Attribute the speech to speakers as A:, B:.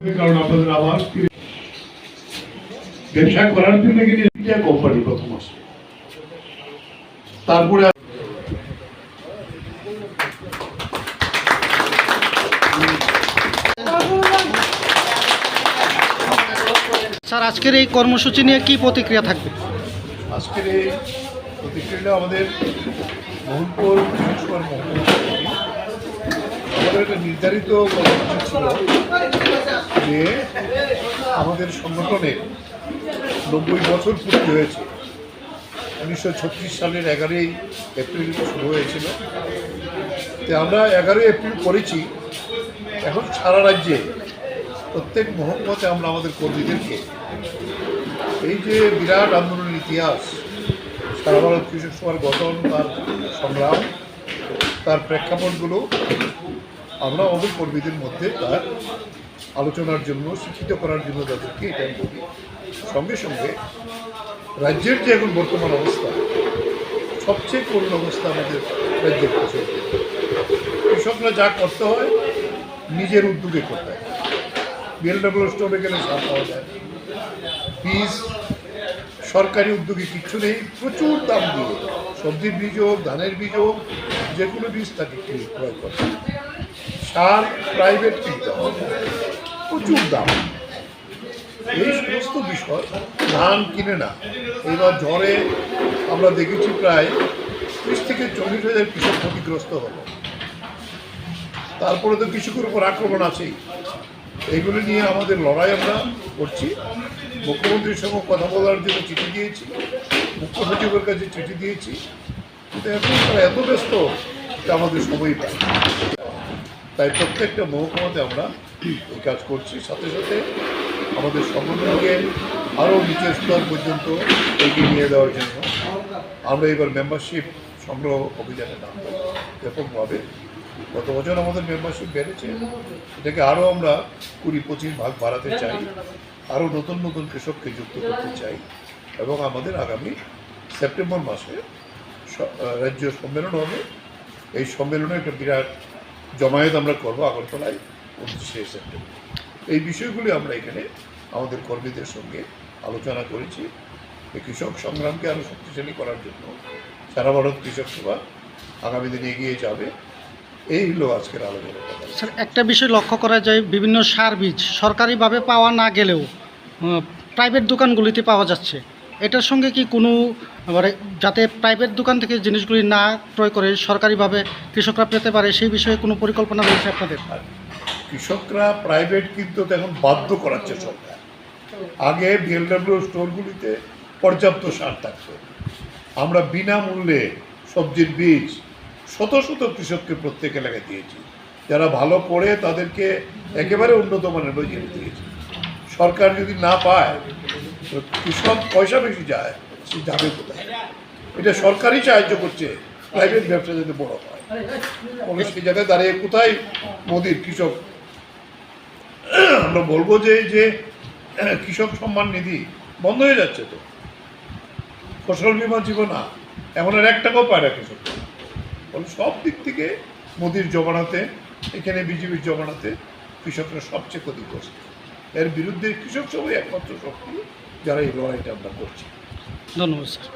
A: কারণ আপনাদের আবার ব্যবসা করার জন্য কিন্তু কোম্পানি প্রথম আসে, তারপরে
B: স্যার আজকের এই কর্মসূচি নিয়ে কি প্রতিক্রিয়া থাকবে?
A: আজকের এই প্রতিক্রিয়া আমাদের মোহনপুর আমাদের একটা নির্ধারিত কর্মসূচি ছিল যে আমাদের সংগঠনের 90 বছর পূর্তি হয়েছে। 1936 সালের 11ই এপ্রিল শুরু হয়েছিল। তো আমরা 11ই এপ্রিল করেছি। এখন সারা রাজ্যে প্রত্যেক মহকুমাতে আমরা আমাদের কর্মীদেরকে এই যে বিরাট আন্দোলনের ইতিহাস, সারা ভারত কৃষক সভার গঠন, তার সংগ্রাম, তার প্রেক্ষাপটগুলো আমরা আমাদের কর্মীদের মধ্যে তার আলোচনার জন্য, শিক্ষিত করার জন্য তাদেরকে এটা বলি। সঙ্গে সঙ্গে রাজ্যের যে এখন বর্তমান অবস্থা, সবচেয়ে করুণ অবস্থা আমাদের রাজ্যের কৃষকরা যা করতে হয় নিজের উদ্যোগে করতে হয়। বিএলডব্লিউ স্টোরে গেলে সার পাওয়া যায়, বীজ সরকারি উদ্যোগে কিচ্ছু নেই, প্রচুর দাম দিয়ে সবজির বীজ হোক, ধানের বীজ হোক, যে কোনো বীজ তাকে ক্রয় করতে হয়। সার প্রাইভেট কিনতে হয়, প্রচুর দাম। এই সমস্ত বিষয় ধান কিনে না। এইবার ঝড়ে আমরা দেখেছি প্রায় 30 থেকে 40,000 কৃষক ক্ষতিগ্রস্ত হলো। তারপরে তো কৃষকের উপর আক্রমণ আছেই। এইগুলো নিয়ে আমাদের লড়াই আমরা করছি। মুখ্যমন্ত্রীর সঙ্গে কথা বলার জন্য চিঠি দিয়েছি, মুখ্য সচিবের কাছে চিঠি দিয়েছি, কিন্তু এখন তারা এত ব্যস্ত যে আমাদের সময় পায়। তাই প্রত্যেকটা মহকুমাতে আমরা এই কাজ করছি। সাথে সাথে আমাদের সংগঠনকে আরও নিচের স্তর পর্যন্ত এগিয়ে নিয়ে দেওয়ার জন্য আমরা এবার মেম্বারশিপ সংগ্রহ অভিযানে নামব ব্যাপকভাবে। গত বছর আমাদের মেম্বারশিপ বেড়েছে, এটাকে আরও আমরা 20-25 ভাগ বাড়াতে চাই, আরও নতুন নতুন কৃষককে যুক্ত করতে চাই এবং আমাদের আগামী সেপ্টেম্বর মাসে রাজ্য সম্মেলন হবে। এই সম্মেলনে একটা বিরাট জমায়েত আমরা করবো আগরতলায় 29শে সেপ্টেম্বর। এই বিষয়গুলি আমরা এখানে আমাদের কর্মীদের সঙ্গে আলোচনা করেছি। এই কৃষক সংগ্রামকে আরও শক্তিশালী করার জন্য সারা ভারত কৃষক সভা আগামী দিনে এগিয়ে যাবে। এই হলো আজকের আলোচনার কথা।
B: স্যার একটা বিষয় লক্ষ্য করা যায়, বিভিন্ন সার বীজ সরকারিভাবে পাওয়া না গেলেও প্রাইভেট দোকানগুলিতে পাওয়া যাচ্ছে। এটার সঙ্গে কি কোনো যাতে প্রাইভেট দোকান থেকে জিনিসগুলি না ক্রয় করে সরকারিভাবে কৃষকরা পেতে পারে, সেই বিষয়ে কোনো পরিকল্পনা রয়েছে আপনাদের?
A: কৃষকরা প্রাইভেট কিন্তু এখন বাধ্য করাচ্ছে সরকার। আগে বিএলডব্লিউ স্টোরগুলিতে পর্যাপ্ত সার থাকত। আমরা বিনামূল্যে সবজির বীজ শত শত কৃষককে প্রত্যেক এলাকায় দিয়েছি। যারা ভালো করে তাদেরকে একেবারে উন্নত মানের বীজ দিয়েছি। সরকার যদি না পায়, কৃষক পয়সা বেশি যায়, সে যাবে কোথায়? এটা সরকারই সাহায্য করছে প্রাইভেট ব্যবসা যাতে বড় হয়। সেই জায়গায় দাঁড়িয়ে কোথায় মোদির কৃষক? আমরা বলবো যে কৃষক সম্মান নিধি বন্ধ হয়ে যাচ্ছে, তো ফসল বীমা জীবনা এমন আর 1 টাকাও পায় না কৃষক। সব দিক থেকে মোদির জমানাতে, এখানে বিজেপির জমানাতে কৃষকরা সবচেয়ে ক্ষতিগ্রস্ত। এর বিরুদ্ধে কৃষক সবাই একমাত্র শক্তি যারা এই লড়াইটা আমরা করছি।
B: ধন্যবাদ স্যার।